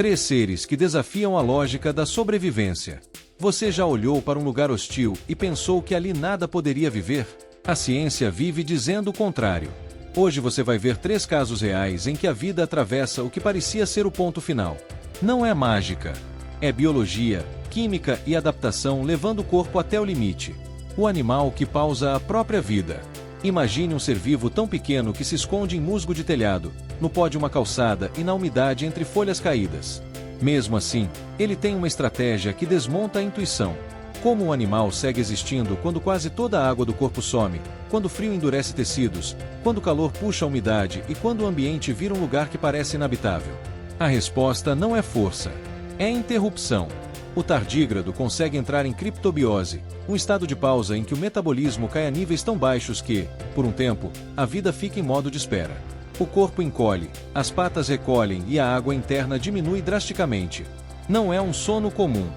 Três seres que desafiam a lógica da sobrevivência. Você já olhou para um lugar hostil e pensou que ali nada poderia viver? A ciência vive dizendo o contrário. Hoje você vai ver 3 casos reais em que a vida atravessa o que parecia ser o ponto final. Não é mágica. É biologia, química e adaptação levando o corpo até o limite. O animal que pausa a própria vida. Imagine um ser vivo tão pequeno que se esconde em musgo de telhado, no pó de uma calçada e na umidade entre folhas caídas. Mesmo assim, ele tem uma estratégia que desmonta a intuição. Como um animal segue existindo quando quase toda a água do corpo some, quando o frio endurece tecidos, quando o calor puxa a umidade e quando o ambiente vira um lugar que parece inabitável? A resposta não é força, é interrupção. O tardígrado consegue entrar em criptobiose, um estado de pausa em que o metabolismo cai a níveis tão baixos que, por um tempo, a vida fica em modo de espera. O corpo encolhe, as patas recolhem e a água interna diminui drasticamente. Não é um sono comum.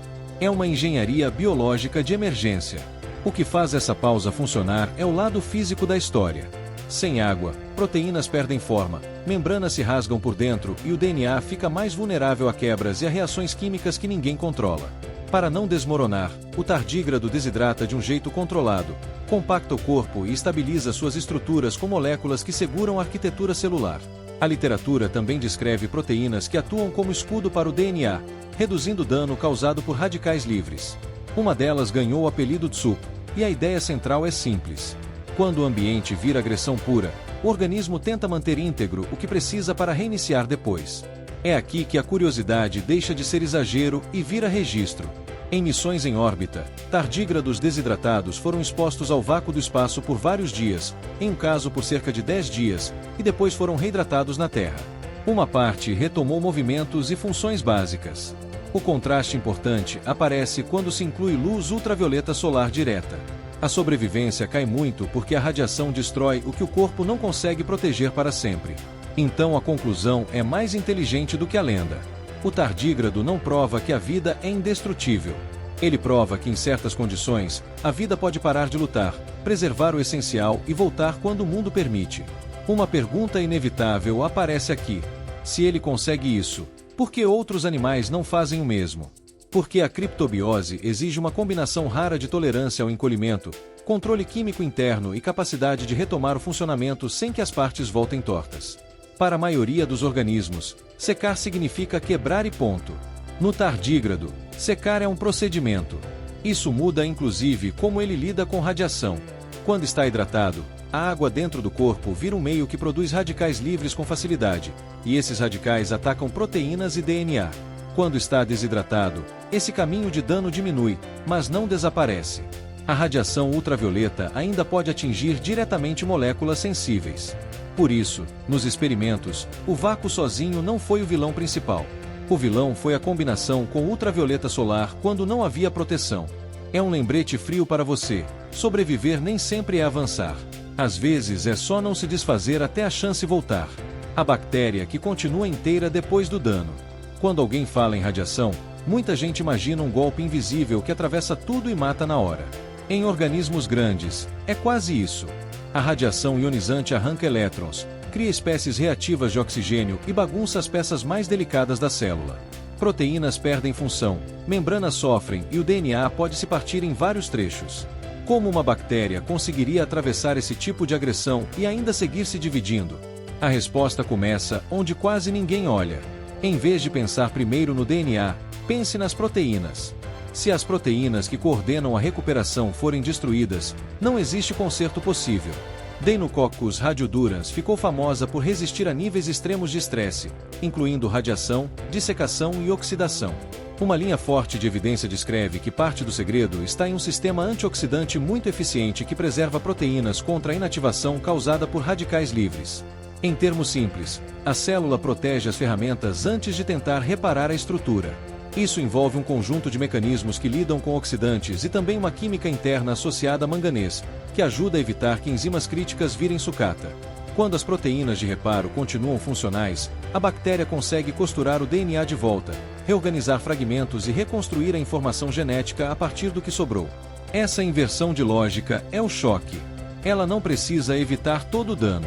É uma engenharia biológica de emergência. O que faz essa pausa funcionar é o lado físico da história. Sem água, proteínas perdem forma, membranas se rasgam por dentro e o DNA fica mais vulnerável a quebras e a reações químicas que ninguém controla. Para não desmoronar, o tardígrado desidrata de um jeito controlado, compacta o corpo e estabiliza suas estruturas com moléculas que seguram a arquitetura celular. A literatura também descreve proteínas que atuam como escudo para o DNA, reduzindo o dano causado por radicais livres. Uma delas ganhou o apelido TSUP, e a ideia central é simples. Quando o ambiente vira agressão pura, o organismo tenta manter íntegro o que precisa para reiniciar depois. É aqui que a curiosidade deixa de ser exagero e vira registro. Em missões em órbita, tardígrados desidratados foram expostos ao vácuo do espaço por vários dias, em um caso por cerca de 10 dias, e depois foram reidratados na Terra. Uma parte retomou movimentos e funções básicas. O contraste importante aparece quando se inclui luz ultravioleta solar direta. A sobrevivência cai muito porque a radiação destrói o que o corpo não consegue proteger para sempre. Então a conclusão é mais inteligente do que a lenda. O tardígrado não prova que a vida é indestrutível. Ele prova que em certas condições, a vida pode parar de lutar, preservar o essencial e voltar quando o mundo permite. Uma pergunta inevitável aparece aqui. Se ele consegue isso, por que outros animais não fazem o mesmo? Porque a criptobiose exige uma combinação rara de tolerância ao encolhimento, controle químico interno e capacidade de retomar o funcionamento sem que as partes voltem tortas. Para a maioria dos organismos, secar significa quebrar e ponto. No tardígrado, secar é um procedimento. Isso muda inclusive como ele lida com radiação. Quando está hidratado, a água dentro do corpo vira um meio que produz radicais livres com facilidade, e esses radicais atacam proteínas e DNA. Quando está desidratado, esse caminho de dano diminui, mas não desaparece. A radiação ultravioleta ainda pode atingir diretamente moléculas sensíveis. Por isso, nos experimentos, o vácuo sozinho não foi o vilão principal. O vilão foi a combinação com ultravioleta solar quando não havia proteção. É um lembrete frio para você: sobreviver nem sempre é avançar. Às vezes é só não se desfazer até a chance voltar. A bactéria que continua inteira depois do dano. Quando alguém fala em radiação, muita gente imagina um golpe invisível que atravessa tudo e mata na hora. Em organismos grandes, é quase isso. A radiação ionizante arranca elétrons, cria espécies reativas de oxigênio e bagunça as peças mais delicadas da célula. Proteínas perdem função, membranas sofrem e o DNA pode se partir em vários trechos. Como uma bactéria conseguiria atravessar esse tipo de agressão e ainda seguir se dividindo? A resposta começa onde quase ninguém olha. Em vez de pensar primeiro no DNA, pense nas proteínas. Se as proteínas que coordenam a recuperação forem destruídas, não existe conserto possível. Deinococcus radiodurans ficou famosa por resistir a níveis extremos de estresse, incluindo radiação, dissecação e oxidação. Uma linha forte de evidência descreve que parte do segredo está em um sistema antioxidante muito eficiente que preserva proteínas contra a inativação causada por radicais livres. Em termos simples, a célula protege as ferramentas antes de tentar reparar a estrutura. Isso envolve um conjunto de mecanismos que lidam com oxidantes e também uma química interna associada a manganês, que ajuda a evitar que enzimas críticas virem sucata. Quando as proteínas de reparo continuam funcionais, a bactéria consegue costurar o DNA de volta, reorganizar fragmentos e reconstruir a informação genética a partir do que sobrou. Essa inversão de lógica é o choque. Ela não precisa evitar todo o dano.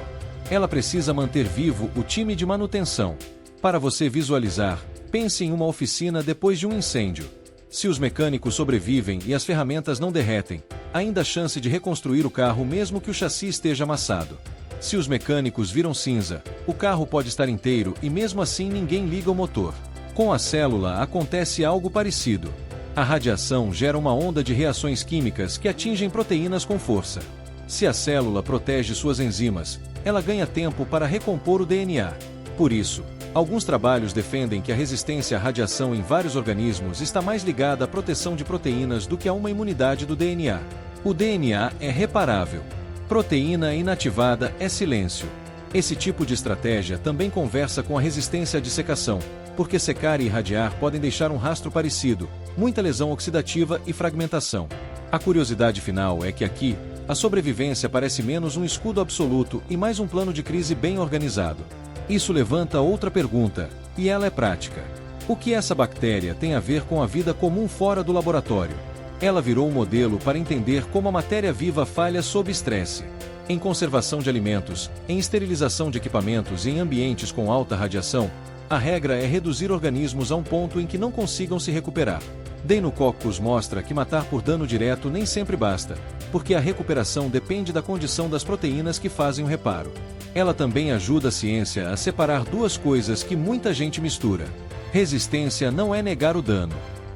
Ela precisa manter vivo o time de manutenção. Para você visualizar, Pense em uma oficina depois de um incêndio. Se os mecânicos sobrevivem e as ferramentas não derretem, ainda há chance de reconstruir o carro mesmo que o chassi esteja amassado. Se os mecânicos viram cinza, o carro pode estar inteiro e mesmo assim ninguém liga o motor. Com a célula acontece algo parecido. A radiação gera uma onda de reações químicas que atingem proteínas com força. Se a célula protege suas enzimas, ela ganha tempo para recompor o DNA. Por isso, alguns trabalhos defendem que a resistência à radiação em vários organismos está mais ligada à proteção de proteínas do que a uma imunidade do DNA. O DNA é reparável. Proteína inativada é silêncio. Esse tipo de estratégia também conversa com a resistência à dissecação, porque secar e irradiar podem deixar um rastro parecido, muita lesão oxidativa e fragmentação. A curiosidade final é que aqui, a sobrevivência parece menos um escudo absoluto e mais um plano de crise bem organizado. Isso levanta outra pergunta, e ela é prática. O que essa bactéria tem a ver com a vida comum fora do laboratório? Ela virou um modelo para entender como a matéria viva falha sob estresse. Em conservação de alimentos, em esterilização de equipamentos e em ambientes com alta radiação, a regra é reduzir organismos a um ponto em que não consigam se recuperar. Deinococcus mostra que matar por dano direto nem sempre basta, porque a recuperação depende da condição das proteínas que fazem o reparo. Ela também ajuda a ciência a separar duas coisas que muita gente mistura. Resistência não é negar o dano.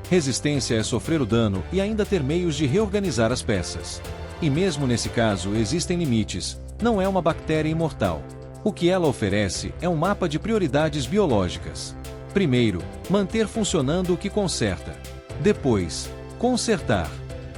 Resistência é sofrer o dano e ainda ter meios de reorganizar as peças. E mesmo nesse caso existem limites, não é uma bactéria imortal. O que ela oferece é um mapa de prioridades biológicas. Primeiro, manter funcionando o que conserta. Depois, consertar.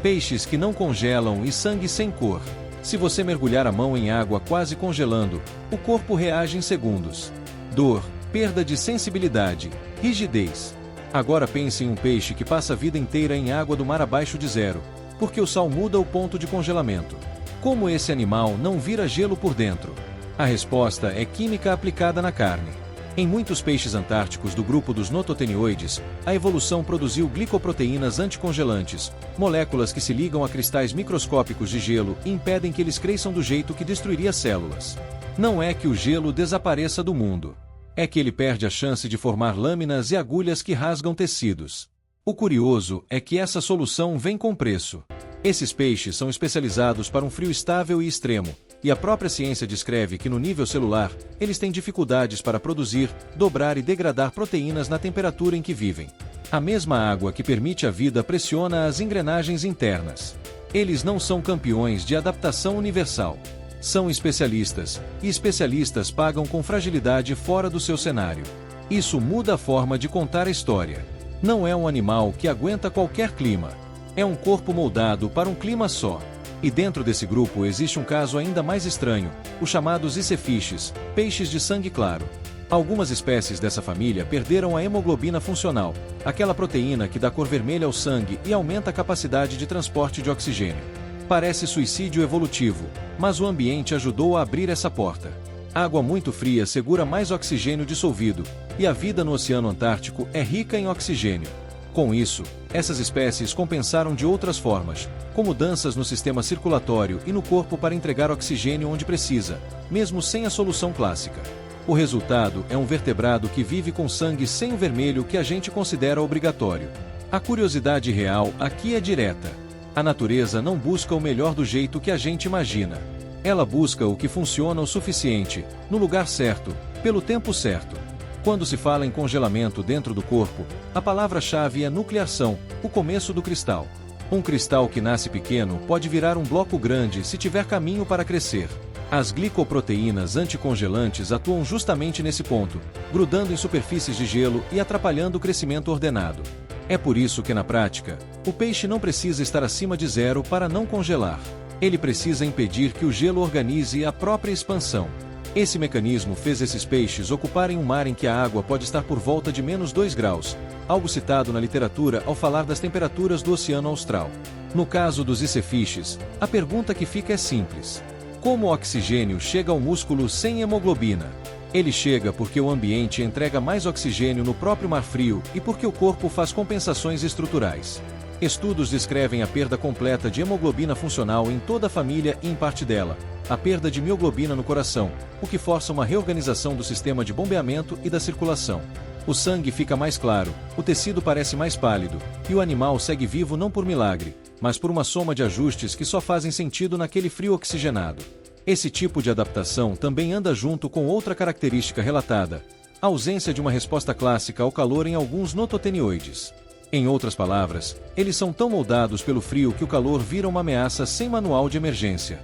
Peixes que não congelam e sangue sem cor. Se você mergulhar a mão em água quase congelando, o corpo reage em segundos. Dor, perda de sensibilidade, rigidez. Agora pense em um peixe que passa a vida inteira em água do mar abaixo de zero, porque o sal muda o ponto de congelamento. Como esse animal não vira gelo por dentro? A resposta é química aplicada na carne. Em muitos peixes antárticos do grupo dos nototenioides, a evolução produziu glicoproteínas anticongelantes, moléculas que se ligam a cristais microscópicos de gelo e impedem que eles cresçam do jeito que destruiria células. Não é que o gelo desapareça do mundo. É que ele perde a chance de formar lâminas e agulhas que rasgam tecidos. O curioso é que essa solução vem com preço. Esses peixes são especializados para um frio estável e extremo, e a própria ciência descreve que no nível celular, eles têm dificuldades para produzir, dobrar e degradar proteínas na temperatura em que vivem. A mesma água que permite a vida pressiona as engrenagens internas. Eles não são campeões de adaptação universal. São especialistas, e especialistas pagam com fragilidade fora do seu cenário. Isso muda a forma de contar a história. Não é um animal que aguenta qualquer clima. É um corpo moldado para um clima só. E dentro desse grupo existe um caso ainda mais estranho, os chamados icefiches, peixes de sangue claro. Algumas espécies dessa família perderam a hemoglobina funcional, aquela proteína que dá cor vermelha ao sangue e aumenta a capacidade de transporte de oxigênio. Parece suicídio evolutivo, mas o ambiente ajudou a abrir essa porta. Água muito fria segura mais oxigênio dissolvido, e a vida no Oceano Antártico é rica em oxigênio. Com isso, essas espécies compensaram de outras formas, como mudanças no sistema circulatório e no corpo para entregar oxigênio onde precisa, mesmo sem a solução clássica. O resultado é um vertebrado que vive com sangue sem o vermelho que a gente considera obrigatório. A curiosidade real aqui é direta. A natureza não busca o melhor do jeito que a gente imagina. Ela busca o que funciona o suficiente, no lugar certo, pelo tempo certo. Quando se fala em congelamento dentro do corpo, a palavra-chave é nucleação, o começo do cristal. Um cristal que nasce pequeno pode virar um bloco grande se tiver caminho para crescer. As glicoproteínas anticongelantes atuam justamente nesse ponto, grudando em superfícies de gelo e atrapalhando o crescimento ordenado. É por isso que, na prática, o peixe não precisa estar acima de zero para não congelar. Ele precisa impedir que o gelo organize a própria expansão. Esse mecanismo fez esses peixes ocuparem um mar em que a água pode estar por volta de -2 graus, algo citado na literatura ao falar das temperaturas do Oceano Austral. No caso dos icefiches, a pergunta que fica é simples. Como o oxigênio chega ao músculo sem hemoglobina? Ele chega porque o ambiente entrega mais oxigênio no próprio mar frio e porque o corpo faz compensações estruturais. Estudos descrevem a perda completa de hemoglobina funcional em toda a família e em parte dela, a perda de mioglobina no coração, o que força uma reorganização do sistema de bombeamento e da circulação. O sangue fica mais claro, o tecido parece mais pálido, e o animal segue vivo não por milagre, mas por uma soma de ajustes que só fazem sentido naquele frio oxigenado. Esse tipo de adaptação também anda junto com outra característica relatada: a ausência de uma resposta clássica ao calor em alguns nototenioides. Em outras palavras, eles são tão moldados pelo frio que o calor vira uma ameaça sem manual de emergência.